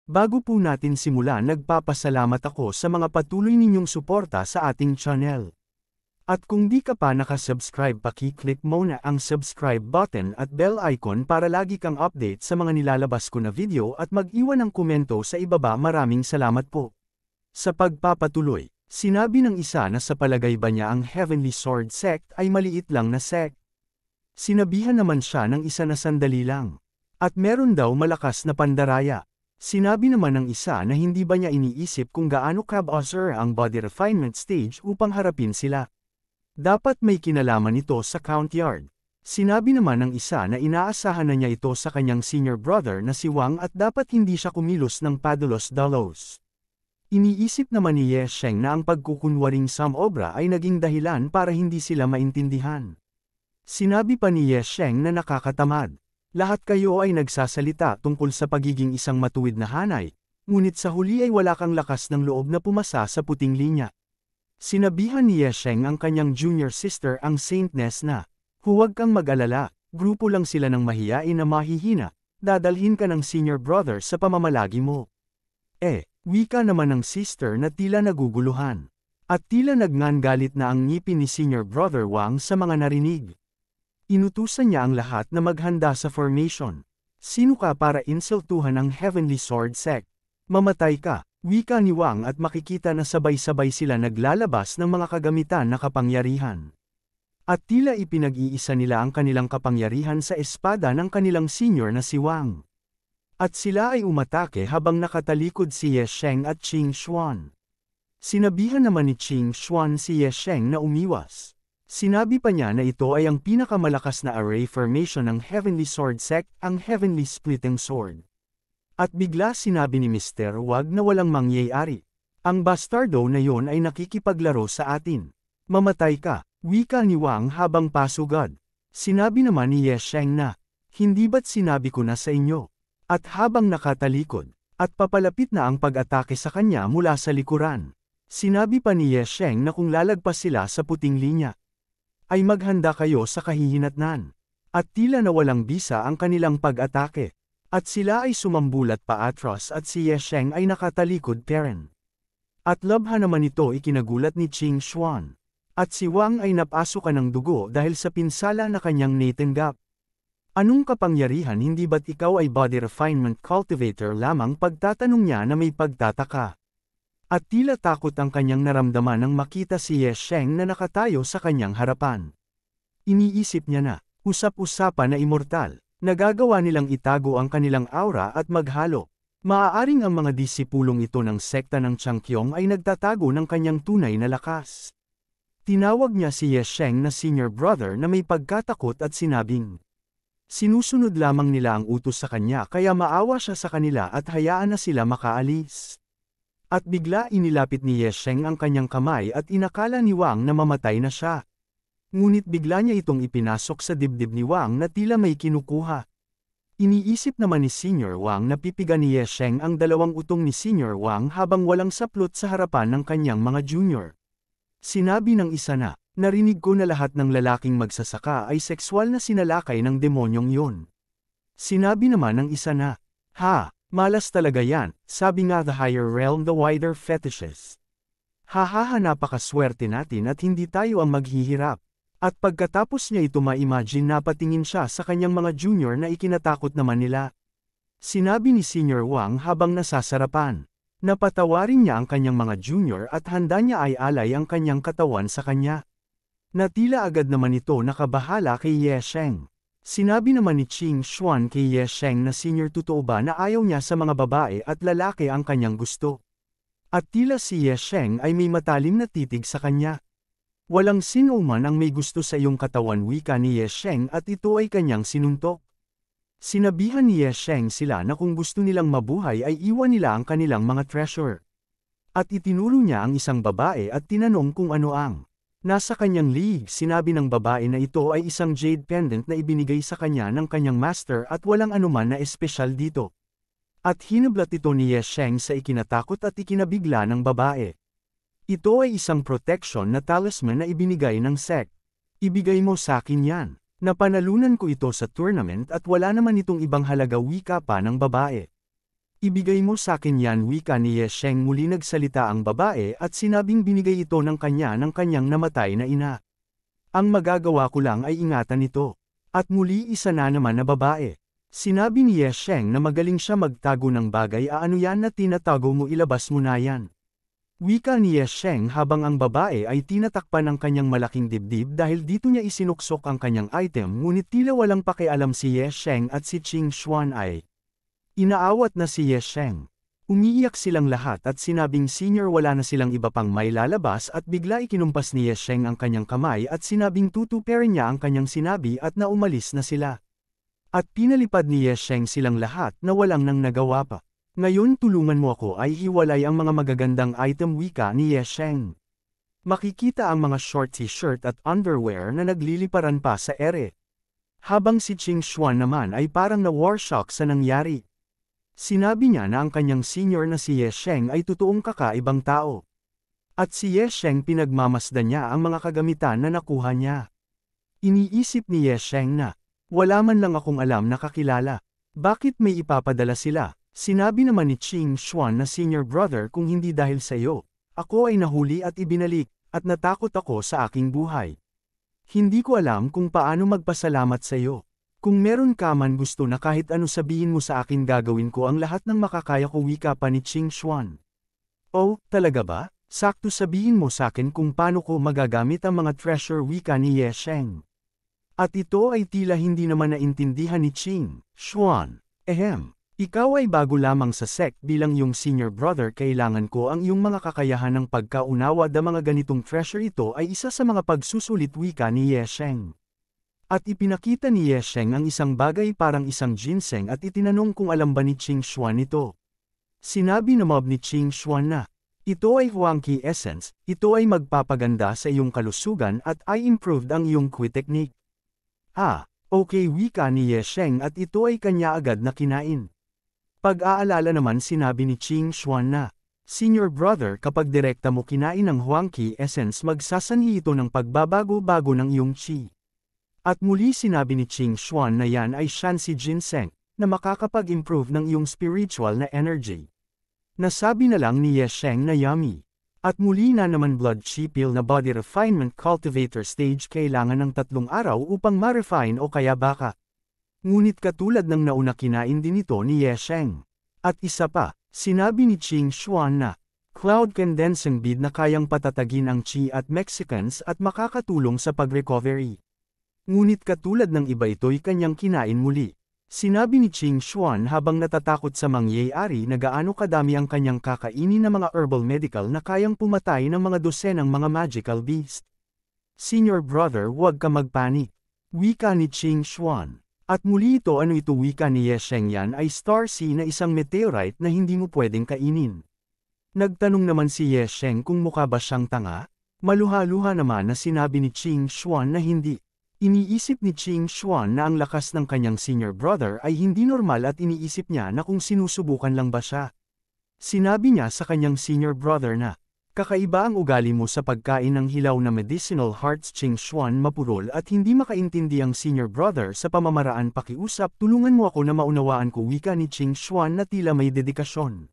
Bago po natin simulan, nagpapasalamat ako sa mga patuloy ninyong suporta sa ating channel. At kung di ka pa nakasubscribe, paki-click mo na ang subscribe button at bell icon para lagi kang update sa mga nilalabas ko na video at mag-iwan ng komento sa ibaba. Maraming salamat po. Sa pagpapatuloy, sinabi ng isa na sa palagay ba niya ang Heavenly Sword Sect ay maliit lang na sect. Sinabihan naman siya ng isa na sandali lang. At meron daw malakas na pandaraya. Sinabi naman ng isa na hindi ba niya iniisip kung gaano kabuzzer ang body refinement stage upang harapin sila. Dapat may kinalaman ito sa courtyard. Sinabi naman ng isa na inaasahan na niya ito sa kanyang senior brother na si Wang at dapat hindi siya kumilos ng padalos-dalos. Iniisip naman ni Ye Sheng na ang pagkukunwaring samobra ay naging dahilan para hindi sila maintindihan. Sinabi pa ni Ye Sheng na nakakatamad. Lahat kayo ay nagsasalita tungkol sa pagiging isang matuwid na hanay, ngunit sa huli ay wala kang lakas ng loob na pumasa sa puting linya. Sinabihan ni Ye Sheng ang kanyang junior sister ang Saintness na, huwag kang mag-alala, grupo lang sila ng mahiyain na mahihina, dadalhin ka ng senior brother sa pamamalagi mo. Wika naman ng sister na tila naguguluhan. At tila nagngangalit na ang ngipin ni senior brother Wang sa mga narinig. Inutusan niya ang lahat na maghanda sa formation. Sino ka para insultuhan ang Heavenly Sword Sect? Mamatay ka, wika ni Wang at makikita na sabay-sabay sila naglalabas ng mga kagamitan na kapangyarihan. At tila ipinag-iisa nila ang kanilang kapangyarihan sa espada ng kanilang senior na si Wang. At sila ay umatake habang nakatalikod si Ye Sheng at Qing Xuan. Sinabihan naman ni Qing Xuan si Ye Sheng na umiwas. Sinabi pa niya na ito ay ang pinakamalakas na array formation ng Heavenly Sword Sect, ang Heavenly Splitting Sword. At bigla sinabi ni Mr. Wag na walang mangyayari. Ang bastardo na yon ay nakikipaglaro sa atin. Mamatay ka, wika ni Wang habang pasugad. Sinabi naman ni Ye Sheng na, hindi ba't sinabi ko na sa inyo? At habang nakatalikod, at papalapit na ang pag-atake sa kanya mula sa likuran. Sinabi pa ni Ye Sheng na kung lalagpas sila sa puting linya, ay maghanda kayo sa kahihinatnan. At tila na walang bisa ang kanilang pag-atake. At sila ay sumambulat paatras at si Ye Sheng ay nakatalikod peren. At labha naman ito ikinagulat ni Qing Xuan. At si Wang ay napasukan ng dugo dahil sa pinsala na kanyang natanggap. Anong kapangyarihan, hindi ba't ikaw ay body refinement cultivator lamang? Pagtatanong niya na may pagtataka. At tila takot ang kanyang naramdaman nang makita si Ye Sheng na nakatayo sa kanyang harapan. Iniisip niya na, usap-usapan na immortal, nagagawa nilang itago ang kanilang aura at maghalo. Maaaring ang mga disipulong ito ng sekta ng Changkyong ay nagtatago ng kanyang tunay na lakas. Tinawag niya si Ye Sheng na senior brother na may pagkatakot at sinabing, sinusunod lamang nila ang utos sa kanya kaya maawa siya sa kanila at hayaan na sila makaalis. At bigla inilapit ni Ye Sheng ang kanyang kamay at inakala ni Wang na mamatay na siya. Ngunit bigla niya itong ipinasok sa dibdib ni Wang na tila may kinukuha. Iniisip naman ni Senior Wang na pipigan ni Ye Sheng ang dalawang utong ni Senior Wang habang walang saplot sa harapan ng kanyang mga junior. Sinabi ng isa na, narinig ko na lahat ng lalaking magsasaka ay sekswal na sinalakay ng demonyong yun. Sinabi naman ng isa na, malas talaga yan, sabi nga the higher realm the wider fetishes. Napakaswerte natin at hindi tayo ang maghihirap. At pagkatapos niya ito ma-imagine napatingin siya sa kanyang mga junior na ikinatakot naman nila. Sinabi ni Senior Wang habang nasasarapan. Napatawarin niya ang kanyang mga junior at handa niya ay alay ang kanyang katawan sa kanya. Natila agad naman ito nakabahala kay Ye Sheng. Sinabi naman ni Qing Xuan kay Ye Sheng na senior, totoo ba na ayaw niya sa mga babae at lalaki ang kanyang gusto? At tila si Ye Sheng ay may matalim na titig sa kanya. Walang sino man ang may gusto sa iyong katawan, wika ni Ye Sheng at ito ay kanyang sinuntok. Sinabihan ni Ye Sheng sila na kung gusto nilang mabuhay ay iwan nila ang kanilang mga treasure. At itinuro niya ang isang babae at tinanong kung ano ang nasa kanyang league. Sinabi ng babae na ito ay isang jade pendant na ibinigay sa kanya ng kanyang master at walang anuman na espesyal dito. At hinablat ito ni Ye Sheng sa ikinatakot at ikinabigla ng babae. Ito ay isang protection na talisman na ibinigay ng sect. Ibigay mo sa akin yan. Napanalunan ko ito sa tournament at wala naman itong ibang halaga, wika pa ng babae. Ibigay mo sa akin yan, wika ni Ye Sheng. Muli nagsalita ang babae at sinabing binigay ito ng kanyang namatay na ina. Ang magagawa ko lang ay ingatan ito. At muli isa na naman na babae. Sinabi ni Ye Sheng na magaling siya magtago ng bagay. Ano yan na tinatago mo, ilabas mo na yan. Wika ni Ye Sheng habang ang babae ay tinatakpan ng kanyang malaking dibdib dahil dito niya isinuksok ang kanyang item, ngunit tila walang pakialam si Ye Sheng at si Qing Xuan ay inaawat na si Ye Sheng. Umiiyak silang lahat at sinabing senior wala na silang iba pang may lalabas at bigla ikinumpas ni Ye Sheng ang kanyang kamay at sinabing tutuperin niya ang kanyang sinabi at naumalis na sila. At pinalipad ni Ye Sheng silang lahat na walang nang nagawa pa. Ngayon tulungan mo ako ay hiwalay ang mga magagandang item, wika ni Ye Sheng. Makikita ang mga short t-shirt at underwear na nagliliparan pa sa ere. Habang si Qing Xuan naman ay parang na-war shock sa nangyari. Sinabi niya na ang kanyang senior na si Ye Sheng ay totoong kakaibang tao. At si Ye Sheng pinagmamasdan niya ang mga kagamitan na nakuha niya. Iniisip ni Ye Sheng na, wala man lang akong alam na kakilala. Bakit may ipapadala sila? Sinabi naman ni Qing Xuan na senior brother, kung hindi dahil sa iyo, ako ay nahuli at ibinalik, at natakot ako sa aking buhay. Hindi ko alam kung paano magpasalamat sa iyo. Kung meron ka man gusto na kahit ano sabihin mo sa akin, gagawin ko ang lahat ng makakaya ko, wika pa ni Qing Xuan. Oh, talaga ba? Sakto, sabihin mo sa akin kung paano ko magagamit ang mga treasure, wika ni Ye Sheng. At ito ay tila hindi naman naintindihan ni Qing Xuan. Ikaw ay bago lamang sa sect, bilang yung senior brother kailangan ko ang iyong mga kakayahan ng pagkaunawa. Da mga ganitong treasure, ito ay isa sa mga pagsusulit, wika ni Ye Sheng. At ipinakita ni Ye Sheng ang isang bagay parang isang ginseng at itinanong kung alam ba ni Qing Xuan ito. Sinabi na mob ni Qing Xuan na, ito ay Huangqi Essence, ito ay magpapaganda sa iyong kalusugan at ay improved ang iyong Qi technique. Okay, wika ni Ye Sheng at ito ay kanya agad na kinain. Pag-aalala naman, sinabi ni Qing Xuan na, senior brother, kapag direkta mo kinain ng Huangqi Essence, magsasanhi ito ng pagbabago-bago ng iyong qi. At muli sinabi ni Qing Xuan na yan ay Shanxi Ginseng, na makakapag-improve ng iyong spiritual na energy. Nasabi na lang ni Ye Sheng na yummy. At muli na naman, blood qi pill na body refinement cultivator stage, kailangan ng 3 araw upang ma-refine o kaya baka. Ngunit katulad ng nauna, kinain din ito ni Ye Sheng. At isa pa, sinabi ni Qing Xuan na, cloud condensing bead na kayang patatagin ang qi at Mexicans at makakatulong sa pag-recovery. Ngunit katulad ng iba, ito'y kanyang kinain muli. Sinabi ni Qing Xuan habang natatakot sa mangyayari na gaano kadami ang kanyang kakainin na mga herbal medical na kayang pumatay ng mga dosenang mga magical beast. Senior brother, huwag ka magpanik. Wika ni Qing Xuan. At muli ito, ano ito, wika ni Ye Sheng, yan ay Star Sea na isang meteorite na hindi mo pwedeng kainin. Nagtanong naman si Ye Sheng kung mukha ba siyang tanga? Maluha-luha naman na sinabi ni Qing Xuan na hindi. Iniisip ni Qing Xuan na ang lakas ng kanyang senior brother ay hindi normal at iniisip niya na kung sinusubukan lang ba siya. Sinabi niya sa kanyang senior brother na, kakaiba ang ugali mo sa pagkain ng hilaw na medicinal hearts. Qing Xuan mapurol at hindi makaintindi ang senior brother sa pamamaraan pakiusap. Tulungan mo ako na maunawaan ko, wika ni Qing Xuan na tila may dedikasyon.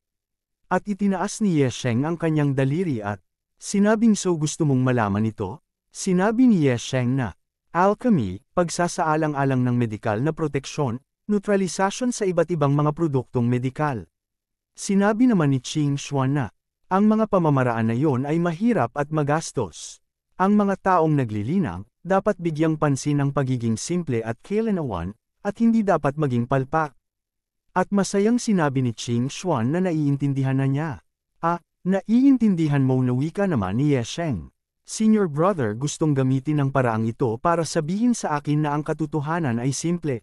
At itinaas ni Ye Sheng ang kanyang daliri at sinabing, so gusto mong malaman ito? Sinabi ni Ye Sheng na, alchemy, pagsasaalang-alang ng medikal na proteksyon, neutralisasyon sa iba't ibang mga produktong medikal. Sinabi naman ni Qing Xuan na, ang mga pamamaraan na yon ay mahirap at magastos. Ang mga taong naglilinang, dapat bigyang pansin ang pagiging simple at kailanawan, at hindi dapat maging palpak. At masayang sinabi ni Qing Xuan na naiintindihan na niya. Naiintindihan mo na, wika naman ni Ye Sheng. Senior brother, gustong gamitin ang paraang ito para sabihin sa akin na ang katotohanan ay simple.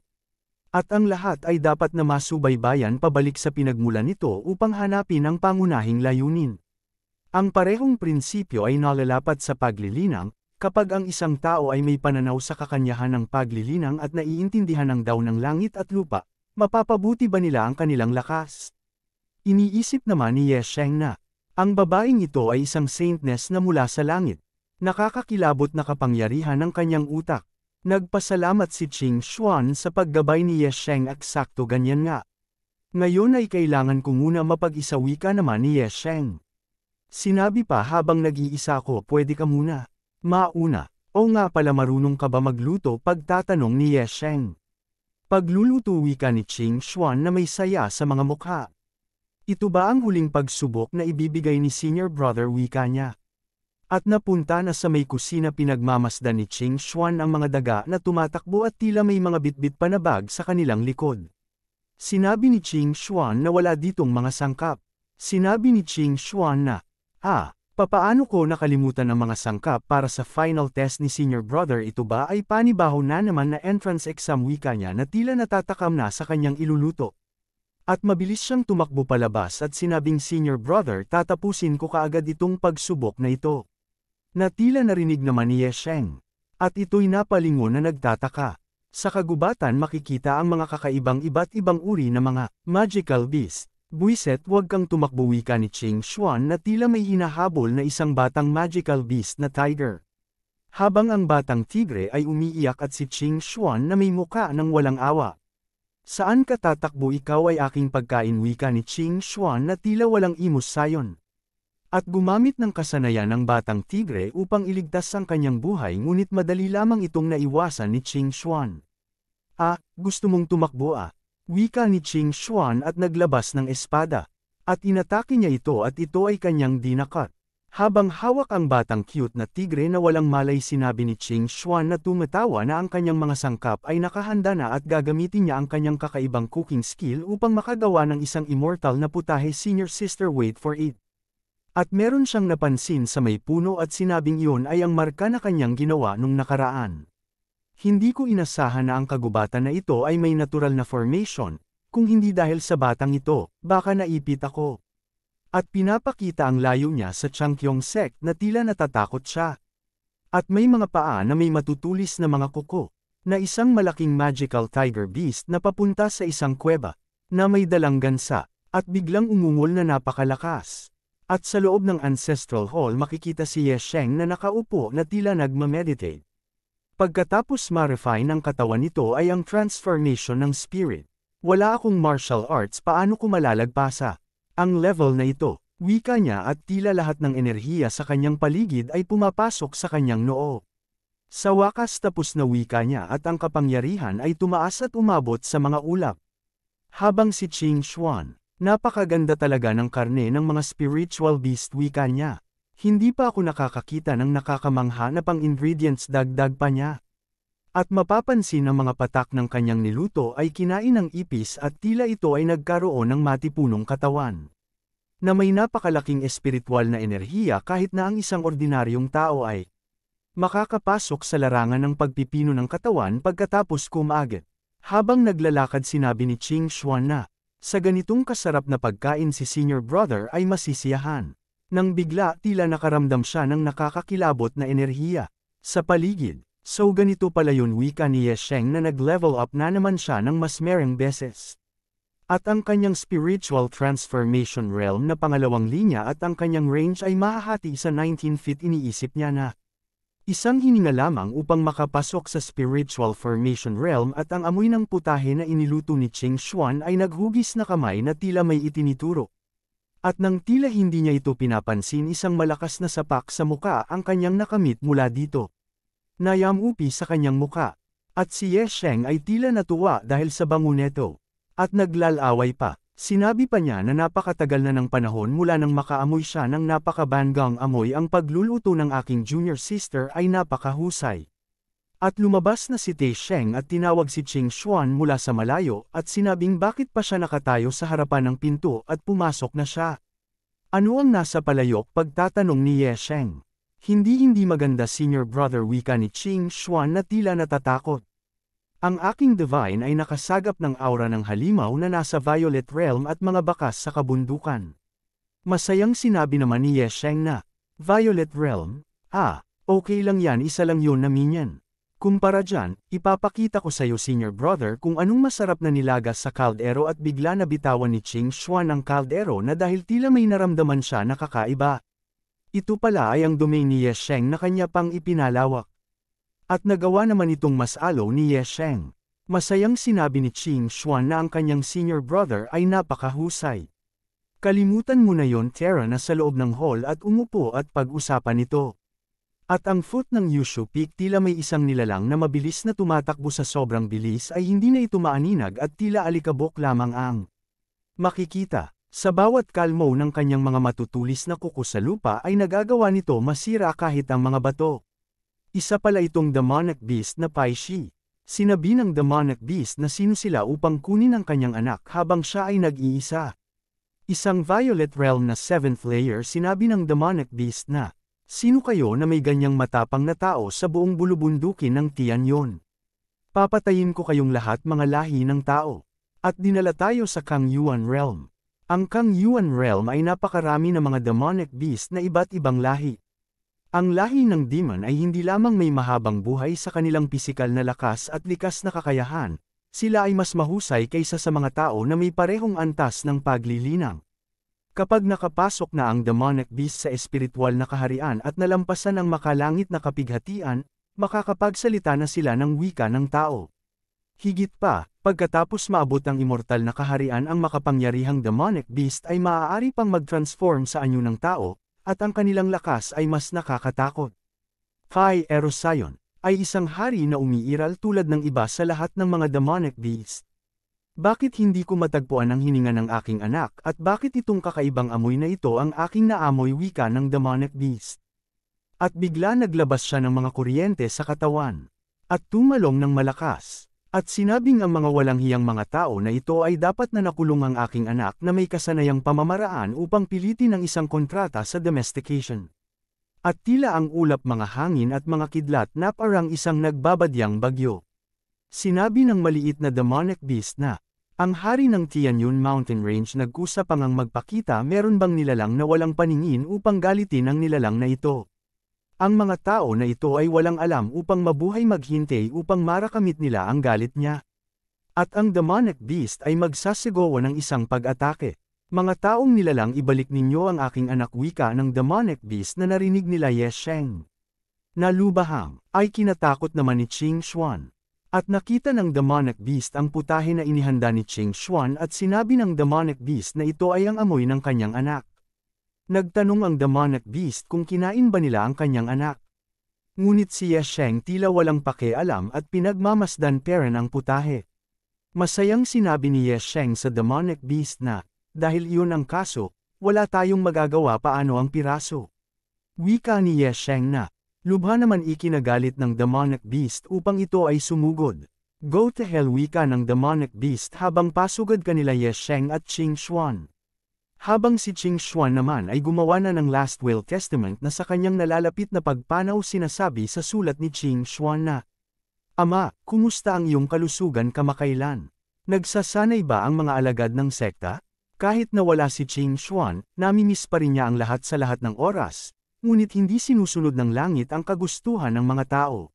At ang lahat ay dapat na masubaybayan pabalik sa pinagmulan nito upang hanapin ang pangunahing layunin. Ang parehong prinsipyo ay nalalapat sa paglilinang, kapag ang isang tao ay may pananaw sa kakanyahan ng paglilinang at naiintindihan ng daw ng langit at lupa, mapapabuti ba nila ang kanilang lakas? Iniisip naman ni Ye Sheng na, ang babaeng ito ay isang saintess na mula sa langit. Nakakakilabot na kapangyarihan ng kanyang utak. Nagpasalamat si Qing Xuan sa paggabay ni Ye Sheng, eksakto ganyan nga. Ngayon ay kailangan ko muna mapag-isa, wika naman ni Ye Sheng. Sinabi pa habang nag-iisa ko, pwede ka muna. Mauna. O nga pala, marunong ka ba magluto, pagtatanong ni Ye Sheng. Pagluluto, wika ni Qing Xuan na may saya sa mga mukha. Ito ba ang huling pagsubok na ibibigay ni senior brother, wika niya. At napunta na sa may kusina, pinagmamasdan ni Qing Xuan ang mga daga na tumatakbo at tila may mga bitbit pa na bag sa kanilang likod. Sinabi ni Qing Xuan na wala ditong mga sangkap. Sinabi ni Qing Xuan na, papaano ko nakalimutan ang mga sangkap para sa final test ni senior brother? Ito ba ay panibaho na naman na entrance exam, wika niya na tila natatakam na sa kanyang iluluto. At mabilis siyang tumakbo palabas at sinabing, senior brother, tatapusin ko kaagad itong pagsubok na ito. Na tila narinig naman ni Ye Sheng. At ito'y napalingon na nagtataka. Sa kagubatan makikita ang mga kakaibang iba't ibang uri na mga magical beast. Buiset, huwag kang tumakbo, wika ni Qing Xuan na tila may hinahabol na isang batang magical beast na tiger. Habang ang batang tigre ay umiiyak at si Qing Xuan na may muka ng walang awa. Saan ka tatakbo? Ikaw ay aking pagkain, wika ni Qing Xuan na tila walang imus sayon. At gumamit ng kasanayan ng batang tigre upang iligtas ang kanyang buhay, ngunit madali lamang itong naiwasan ni Qing Xuan. Gusto mong tumakbo? Wika ni Qing Xuan at naglabas ng espada. At inatake niya ito at ito ay kanyang dinakat. Habang hawak ang batang cute na tigre na walang malay, sinabi ni Qing Xuan na tumatawa na ang kanyang mga sangkap ay nakahanda na at gagamitin niya ang kanyang kakaibang cooking skill upang makagawa ng isang immortal na putahe. Senior sister, wait for it. At meron siyang napansin sa may puno at sinabing iyon ay ang marka na kanyang ginawa nung nakaraan. Hindi ko inasahan na ang kagubatan na ito ay may natural na formation, kung hindi dahil sa batang ito, baka naipit ako. At pinapakita ang layo niya sa Changkyong sect na tila natatakot siya. At may mga paa na may matutulis na mga kuko, na isang malaking magical tiger beast na papunta sa isang kuweba, na may dalang gansa, at biglang umungol na napakalakas. At sa loob ng ancestral hall makikita si Ye Sheng na nakaupo na tila nagmameditate. Pagkatapos ma-refine ang katawan nito ay ang transformation ng spirit. Wala akong martial arts, paano ko malalagpasa ang level na ito? Wika niya at tila lahat ng enerhiya sa kanyang paligid ay pumapasok sa kanyang noo. Sa wakas tapos na, wika niya, at ang kapangyarihan ay tumaas at umabot sa mga ulap. Habang si Qing Xuan, napakaganda talaga ng karne ng mga spiritual beast, wika niya. Hindi pa ako nakakakita ng nakakamangha na pang-ingredients, dagdag pa niya. At mapapansin ang mga patak ng kanyang niluto ay kinain ng ipis at tila ito ay nagkaroon ng matipunong katawan. Na may napakalaking espiritual na enerhiya kahit na ang isang ordinaryong tao ay makakapasok sa larangan ng pagpipino ng katawan pagkatapos kumagat. Habang naglalakad, sinabi ni Qing Xuan na, sa ganitong kasarap na pagkain si senior brother ay masisiyahan. Nang bigla tila nakaramdam siya ng nakakakilabot na enerhiya sa paligid. So ganito pala yun, wika ni Ye Sheng na nag-level up na naman siya ng mas mereng beses. At ang kanyang spiritual transformation realm na pangalawang linya at ang kanyang range ay mahahati sa 19 feet. Iniisip niya na isang hininga lamang upang makapasok sa spiritual formation realm at ang amoy ng putahe na iniluto ni Qing Xuan ay naghugis na kamay na tila may itinituro. At nang tila hindi niya ito pinapansin, isang malakas na sapak sa muka ang kanyang nakamit mula dito. Nayamupi sa kanyang muka. At si Ye Sheng ay tila natuwa dahil sa bango neto. At naglalaway pa. Sinabi pa niya na napakatagal na ng panahon mula nang makaamoy siya ng napakabanggang amoy. Ang pagluluto ng aking junior sister ay napakahusay. At lumabas na si Te Sheng at tinawag si Qing Xuan mula sa malayo at sinabing bakit pa siya nakatayo sa harapan ng pinto at pumasok na siya. Ano ang nasa palayok? Pagtatanong ni Ye Sheng. Hindi maganda, senior brother, wika ni Qing Xuan na tila natatakot. Ang aking divine ay nakasagap ng aura ng halimaw na nasa violet realm at mga bakas sa kabundukan. Masayang sinabi naman ni Ye Sheng na, Violet realm? Okay lang yan, isa lang yun na minion. Kumpara dyan, ipapakita ko sa'yo, senior brother, kung anong masarap na nilagas sa kaldero. At bigla na bitawan ni Qing Xuan ang kaldero na dahil tila may naramdaman siya na kakaiba. Ito pala ay ang domain ni Ye Sheng na kanya pang ipinalawak. At nagawa naman itong mas alo ni Ye Sheng. Masayang sinabi ni Qing Xuan na ang kanyang senior brother ay napakahusay. Kalimutan mo na yon, Tara, na sa loob ng hall at umupo at pag-usapan ito. At ang foot ng Yushu Peak, tila may isang nilalang na mabilis na tumatakbo sa sobrang bilis, ay hindi na ito maaninag at tila alikabok lamang ang makikita. Sa bawat kalmo ng kanyang mga matutulis na kuko sa lupa ay nagagawa nito masira kahit ang mga bato. Isa pala itong demonic beast na Pai Shi. Sinabi ng demonic beast na sino sila upang kunin ang kanyang anak habang siya ay nag-iisa. Isang Violet Realm na 7th layer. Sinabi ng demonic beast na, sino kayo na may ganyang matapang na tao sa buong bulubundukin ng Tianyon? Papatayin ko kayong lahat, mga lahi ng tao. At dinala tayo sa Kang Yuan Realm. Ang Kang Yuan Realm ay napakarami ng mga demonic beast na iba't ibang lahi. Ang lahi ng demon ay hindi lamang may mahabang buhay sa kanilang pisikal na lakas at likas na kakayahan, sila ay mas mahusay kaysa sa mga tao na may parehong antas ng paglilinang. Kapag nakapasok na ang demonic beast sa espiritual na kaharian at nalampasan ang makalangit na kapighatian, makakapagsalita na sila ng wika ng tao. Higit pa, pagkatapos maabot ang immortal na kaharian, ang makapangyarihang demonic beast ay maaari pang mag-transform sa anyo ng tao, at ang kanilang lakas ay mas nakakatakot. Kai Erosion ay isang hari na umiiral tulad ng iba sa lahat ng mga demonic beast. Bakit hindi ko matagpuan ang hininga ng aking anak, at bakit itong kakaibang amoy na ito ang aking naamoy, wika ng demonic beast? At bigla naglabas siya ng mga kuryente sa katawan. At tumalong ng malakas. At sinabing ang mga walang hiyang mga tao na ito ay dapat na nakulong ang aking anak na may kasanayang pamamaraan upang pilitin ang isang kontrata sa domestication. At tila ang ulap mga hangin at mga kidlat na parang isang nagbabadyang bagyo. Sinabi ng maliit na demonic beast na, ang hari ng Tianyun Mountain Range nag-usap ang magpakita, meron bang nilalang na walang paningin upang galitin ang nilalang na ito. Ang mga tao na ito ay walang alam upang mabuhay maghintay upang marakamit nila ang galit niya. At ang demonic beast ay magsasigawa ng isang pag-atake. Mga taong nilalang, ibalik ninyo ang aking anak, wika ng demonic beast na narinig nila Ye Sheng. Nalubahang, ay kinatakot naman ni Qing Xuan. At nakita ng demonic beast ang putahe na inihanda ni Qing Xuan at sinabi ng demonic beast na ito ay ang amoy ng kanyang anak. Nagtanong ang demonic beast kung kinain ba nila ang kanyang anak. Ngunit si Ye Sheng tila walang pakialam at pinagmamasdan peren ang putahe. Masayang sinabi ni Ye Sheng sa demonic beast na, dahil iyon ang kaso, wala tayong magagawa, paano ang piraso? Wika ni Ye Sheng na, lubha naman ikinagalit ng demonic beast upang ito ay sumugod. Go to hell, wika ng demonic beast habang pasugad kanila Ye Sheng at Qing Xuan. Habang si Qing Xuan naman ay gumawa na ng last will testament na sa kanyang nalalapit na pagpanaw, sinasabi sa sulat ni Qing Xuan na, Ama, kumusta ang iyong kalusugan kamakailan? Nagsasanay ba ang mga alagad ng sekta? Kahit na wala si Qing Xuan, namimiss pa rin niya ang lahat sa lahat ng oras, ngunit hindi sinusunod ng langit ang kagustuhan ng mga tao.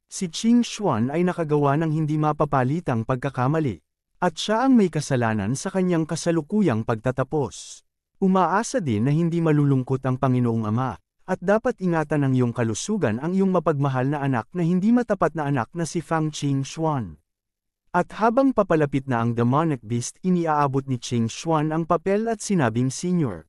Si Qing Xuan ay nakagawa ng hindi mapapalitang pagkakamali, at siya ang may kasalanan sa kanyang kasalukuyang pagtatapos. Umaasa din na hindi malulungkot ang Panginoong Ama, at dapat ingatan ng iyong kalusugan ang iyong mapagmahal na anak na hindi matapat na anak na si Fang Qing Xuan. At habang papalapit na ang demonic beast, iniaabot ni Qing Xuan ang papel at sinabing, Senior,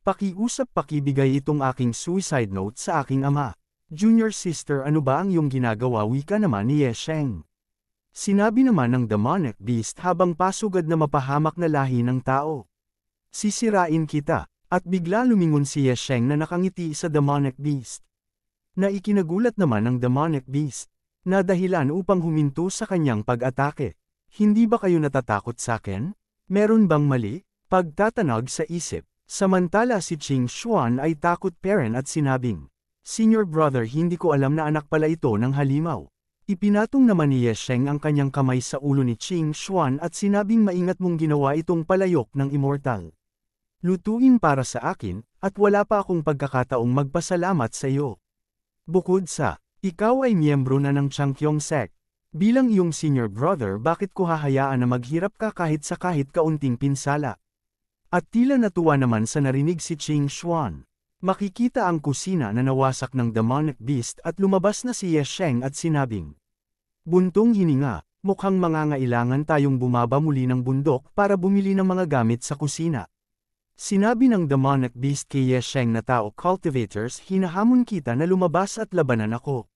pakiusap, pakibigay itong aking suicide note sa aking ama. Junior sister, ano ba ang iyong ginagawa, wika naman ni Ye Sheng. Sinabi naman ng demonic beast habang pasugad na mapahamak na lahi ng tao. Sisirain kita, at bigla lumingon si Ye Sheng na nakangiti sa demonic beast. Na ikinagulat naman ng demonic beast, na dahilan upang huminto sa kanyang pag-atake. Hindi ba kayo natatakot sa akin? Meron bang mali? Pagtatanag sa isip. Samantala si Qing Xuan ay takot peren at sinabing, Senior brother, hindi ko alam na anak pala ito ng halimaw. Ipinatong naman ni Ye Sheng ang kanyang kamay sa ulo ni Qing Xuan at sinabing, maingat mong ginawa itong palayok ng immortal. Lutuin para sa akin, at wala pa akong pagkakataong magpasalamat sa iyo. Bukod sa, ikaw ay miyembro na ng Changkyong sect. Bilang iyong senior brother, bakit ko hahayaan na maghirap ka kahit sa kahit kaunting pinsala? At tila natuwa naman sa narinig si Qing Xuan. Makikita ang kusina na nawasak ng demonic beast at lumabas na si Ye Sheng at sinabing, buntong hininga, Mukhang mangangailangan tayong bumaba muli ng bundok para bumili ng mga gamit sa kusina. Sinabi ng demonic beast kay Ye Sheng na tao cultivators, hinahamon kita na lumabas at labanan ako.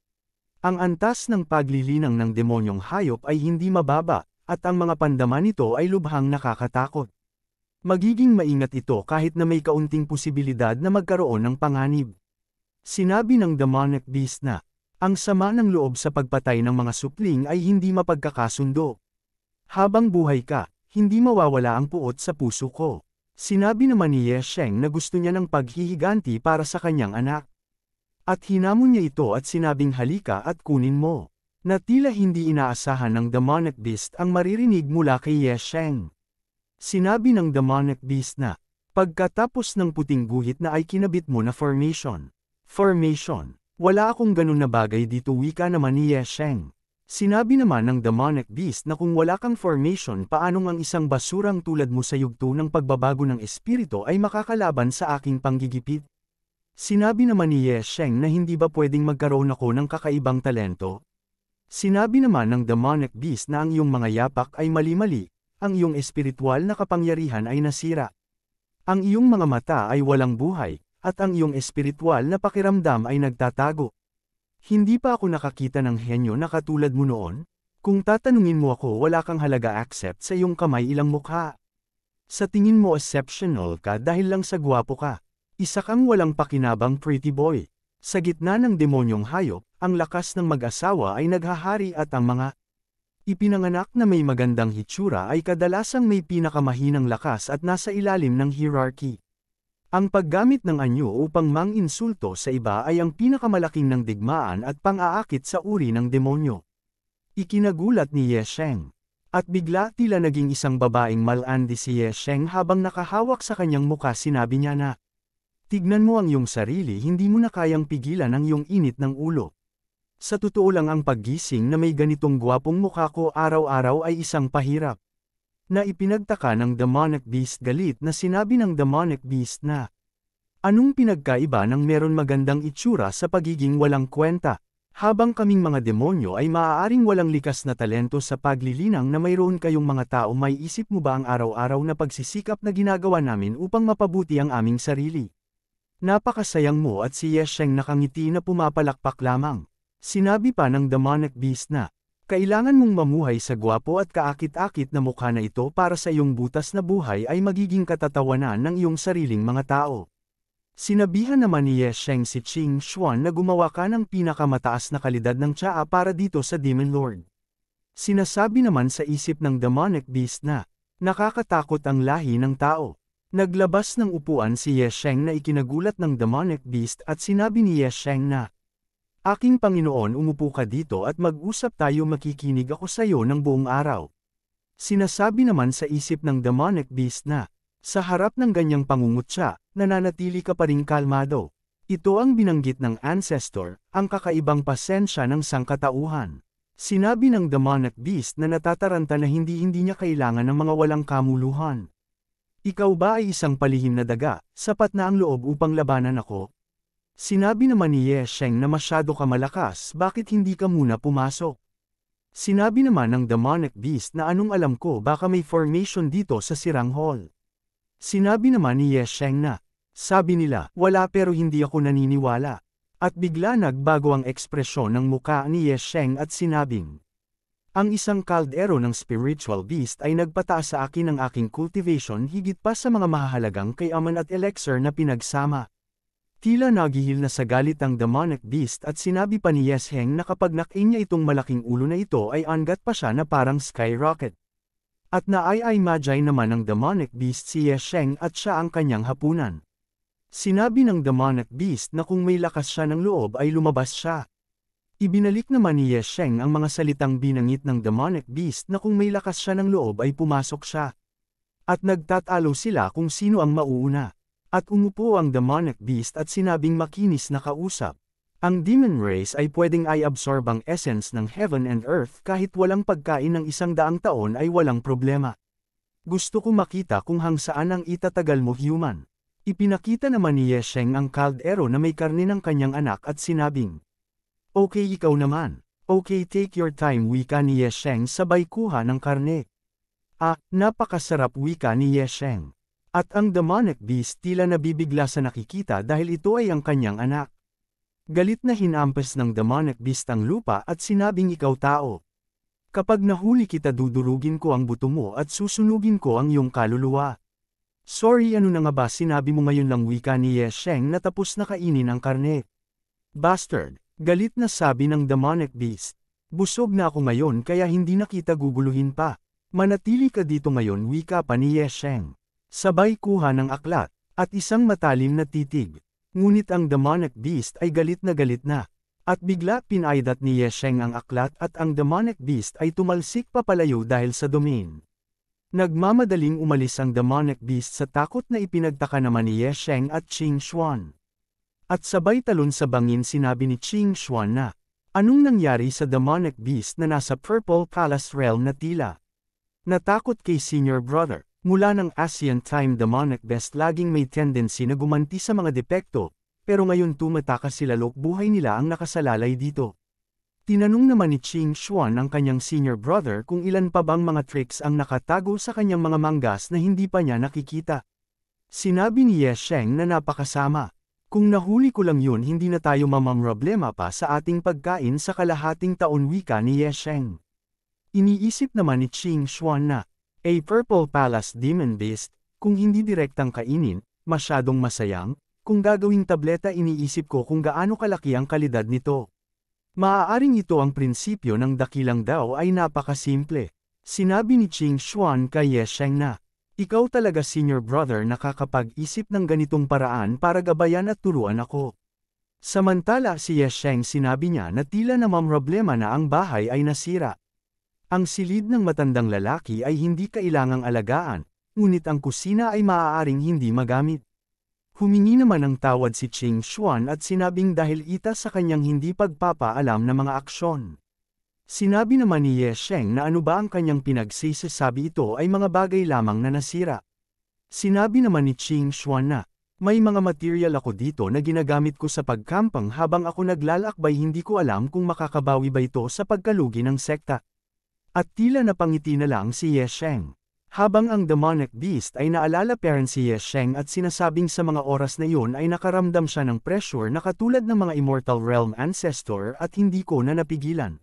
Ang antas ng paglilinang ng demonyong hayop ay hindi mababa, at ang mga pandaman nito ay lubhang nakakatakot. Magiging maingat ito kahit na may kaunting posibilidad na magkaroon ng panganib. Sinabi ng demonic beast na, ang sama ng loob sa pagpatay ng mga supling ay hindi mapagkakasundo. Habang buhay ka, hindi mawawala ang puot sa puso ko. Sinabi naman ni Ye Sheng na gusto niya ng paghihiganti para sa kanyang anak. At hinamon niya ito at sinabing halika at kunin mo. Na tila hindi inaasahan ng demonic beast ang maririnig mula kay Ye Sheng. Sinabi ng demonic beast na, pagkatapos ng puting guhit na ay kinabit mo na formation. Formation. Wala akong ganun na bagay dito, wika naman ni Ye Sheng. Sinabi naman ng demonic beast na kung wala kang formation, paanong ang isang basurang tulad mo sa yugto ng pagbabago ng espiritu ay makakalaban sa aking panggigipit? Sinabi naman ni Ye Sheng na hindi ba pwedeng magkaroon ako ng kakaibang talento? Sinabi naman ng demonic beast na ang iyong mga yapak ay mali-mali, ang iyong espiritual na kapangyarihan ay nasira. Ang iyong mga mata ay walang buhay, at ang iyong espiritual na pakiramdam ay nagtatago. Hindi pa ako nakakita ng henyo na katulad mo noon? Kung tatanungin mo ako, wala kang halaga accept sa iyong kamay ilang mukha. Sa tingin mo exceptional ka dahil lang sa gwapo ka. Isa kang walang pakinabang pretty boy. Sa gitna ng demonyong hayop, ang lakas ng mag-asawa ay naghahari at ang mga ipinanganak na may magandang hitsura ay kadalasang may pinakamahinang lakas at nasa ilalim ng hierarchy. Ang paggamit ng anyo upang mang-insulto sa iba ay ang pinakamalaking ng digmaan at pang-aakit sa uri ng demonyo. Ikinagulat ni Ye Sheng. At bigla tila naging isang babaeng malandi si Ye Sheng habang nakahawak sa kanyang muka. Sinabi niya na, tignan mo ang iyong sarili, hindi mo na kayang pigilan ang iyong init ng ulo. Sa totoo lang ang paggising na may ganitong gwapong mukha ko araw-araw ay isang pahirap. Na ipinagtaka ng demonic beast. Galit na sinabi ng demonic beast na, anong pinagkaiba ng meron magandang itsura sa pagiging walang kwenta? Habang kaming mga demonyo ay maaaring walang likas na talento sa paglilinang na mayroon kayong mga tao, may isip mo ba ang araw-araw na pagsisikap na ginagawa namin upang mapabuti ang aming sarili? Napakasayang mo. At si Ye Sheng nakangiti na pumapalakpak lamang. Sinabi pa ng demonic beast na, kailangan mong mamuhay sa gwapo at kaakit-akit na mukha na ito para sa iyong butas na buhay ay magiging katatawanan ng iyong sariling mga tao. Sinabihan naman ni Ye Sheng si Qing Xuan na gumawa ka ng pinakamataas na kalidad ng tsaa para dito sa Demon Lord. Sinasabi naman sa isip ng demonic beast na, nakakatakot ang lahi ng tao. Naglabas ng upuan si Ye Sheng na ikinagulat ng demonic beast at sinabi ni Ye Sheng na, aking Panginoon, umupo ka dito at mag-usap tayo, makikinig ako sa iyo ng buong araw. Sinasabi naman sa isip ng demonic beast na, sa harap ng ganyang pangungutya, nananatili ka pa ring kalmado. Ito ang binanggit ng ancestor, ang kakaibang pasensya ng sangkatauhan. Sinabi ng demonic beast na natataranta na hindi niya kailangan ng mga walang kamuluhan. Ikaw ba ay isang palihim na daga, sapat na ang loob upang labanan ako? Sinabi naman ni Ye Sheng na masyado ka malakas, bakit hindi ka muna pumasok? Sinabi naman ng demonic beast na anong alam ko, baka may formation dito sa sirang hall. Sinabi naman ni Ye Sheng na, sabi nila, wala, pero hindi ako naniniwala. At bigla nagbago ang ekspresyon ng muka ni Ye Sheng at sinabing, ang isang kaldero ng spiritual beast ay nagpataas sa akin ng aking cultivation higit pa sa mga mahahalagang kayaman at elixir na pinagsama. Tila nagihil na sa galit ang demonic beast at sinabi pa ni Ye Sheng na kapag nakain niya itong malaking ulo na ito ay angat pa siya na parang skyrocket. At naay-magi naman ng demonic beast si Ye Sheng at siya ang kanyang hapunan. Sinabi ng demonic beast na kung may lakas siya ng loob ay lumabas siya. Ibinalik naman ni Ye Sheng ang mga salitang binangit ng demonic beast na kung may lakas siya ng loob ay pumasok siya. At nagtatalo sila kung sino ang mauuna. At umupo ang demonic beast at sinabing makinis na kausap. Ang demon race ay pwedeng i-absorb ang essence ng heaven and earth kahit walang pagkain ng 100 taon ay walang problema. Gusto ko makita kung hang saan ang itatagal mo, human. Ipinakita naman ni Ye Sheng ang kaldero na may karne ng kanyang anak at sinabing, okay, ikaw naman. Okay, take your time, wika ni Ye Sheng sabay kuha ng karne. Napakasarap, wika ni Ye Sheng. At ang demonic beast tila nabibigla sa nakikita dahil ito ay ang kanyang anak. Galit na hinampas ng demonic beast ang lupa at sinabing, ikaw tao. Kapag nahuli kita, dudurugin ko ang buto mo at susunugin ko ang iyong kaluluwa. Sorry, ano na nga ba sinabi mo ngayon lang, wika ni Ye Sheng na tapos na kainin ang karne. Bastard, galit na sabi ng demonic beast. Busog na ako ngayon kaya hindi na kita guguluhin pa. Manatili ka dito ngayon, wika pa ni Ye Sheng. Sabay kuha ng aklat, at isang matalim na titig. Ngunit ang demonic beast ay galit na. At bigla pinaidat ni Ye Sheng ang aklat at ang demonic beast ay tumalsik papalayo dahil sa domain. Nagmamadaling umalis ang demonic beast sa takot na ipinagtaka naman ni Ye Sheng at Qing Xuan. At sabay talon sa bangin sinabi ni Qing Xuan na, anong nangyari sa demonic beast na nasa Purple Palace realm na tila natakot kay senior brother? Mula ng Asian time, demonic beast laging may tendency na gumanti sa mga depekto, pero ngayon tumatakas sila, buhay nila ang nakasalalay dito. Tinanong naman ni Qing Xuan ang kanyang senior brother kung ilan pa bang mga tricks ang nakatago sa kanyang mga manggas na hindi pa niya nakikita. Sinabi ni Ye Sheng na napakasama. Kung nahuli ko lang yun, hindi na tayo mamamroblema pa sa ating pagkain sa kalahating taon, wika ni Ye Sheng. Iniisip naman ni Qing Xuan na, Purple Palace Demon Beast, kung hindi direktang kainin, masyadong masayang, kung gagawing tableta, iniisip ko kung gaano kalaki ang kalidad nito. Maaaring ito ang prinsipyo ng dakilang daw ay napakasimple. Sinabi ni Qing Xuan kay Ye Sheng na, ikaw talaga senior brother nakakapag-isip ng ganitong paraan para gabayan at turuan ako. Samantala si Ye Sheng sinabi niya na tila namamroblema na ang bahay ay nasira. Ang silid ng matandang lalaki ay hindi kailangang alagaan, ngunit ang kusina ay maaaring hindi magamit. Humingi naman ng tawad si Qing Xuan at sinabing dahil ita sa kanyang hindi pagpapaalam na mga aksyon. Sinabi naman ni Ye Sheng na ano ba ang kanyang pinagsisasabi, ito ay mga bagay lamang na nasira. Sinabi naman ni Qing Xuan na, may mga material ako dito na ginagamit ko sa pagkampang habang ako naglalakbay, hindi ko alam kung makakabawi ba ito sa pagkalugi ng sekta. At tila napangiti na lang si Ye Sheng. Habang ang demonic beast ay naalala parent si Ye Sheng at sinasabing sa mga oras na iyon ay nakaramdam siya ng pressure na katulad ng mga immortal realm ancestor at hindi ko na napigilan.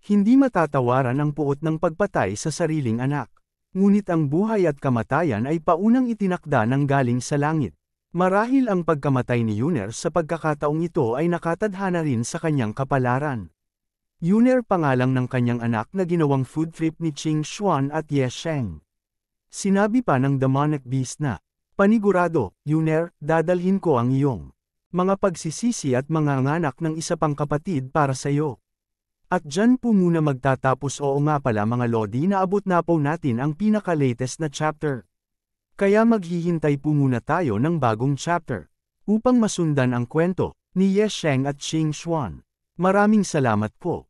Hindi matatawaran ang puot ng pagpatay sa sariling anak. Ngunit ang buhay at kamatayan ay paunang itinakda ng galing sa langit. Marahil ang pagkamatay ni Yuner sa pagkakataong ito ay nakatadhana rin sa kanyang kapalaran. Yuner pangalang ng kanyang anak na ginawang food trip ni Qing Xuan at Ye Sheng. Sinabi pa ng demonic beast na, panigurado, Yuner, dadalhin ko ang iyong mga pagsisisi at mga anak ng isa pang kapatid para sa iyo. At dyan po muna magtatapos. Oo nga pala mga lodi, naabot na po natin ang pinaka-latest na chapter. Kaya maghihintay po muna tayo ng bagong chapter upang masundan ang kwento ni Ye Sheng at Qing Xuan. Maraming salamat po.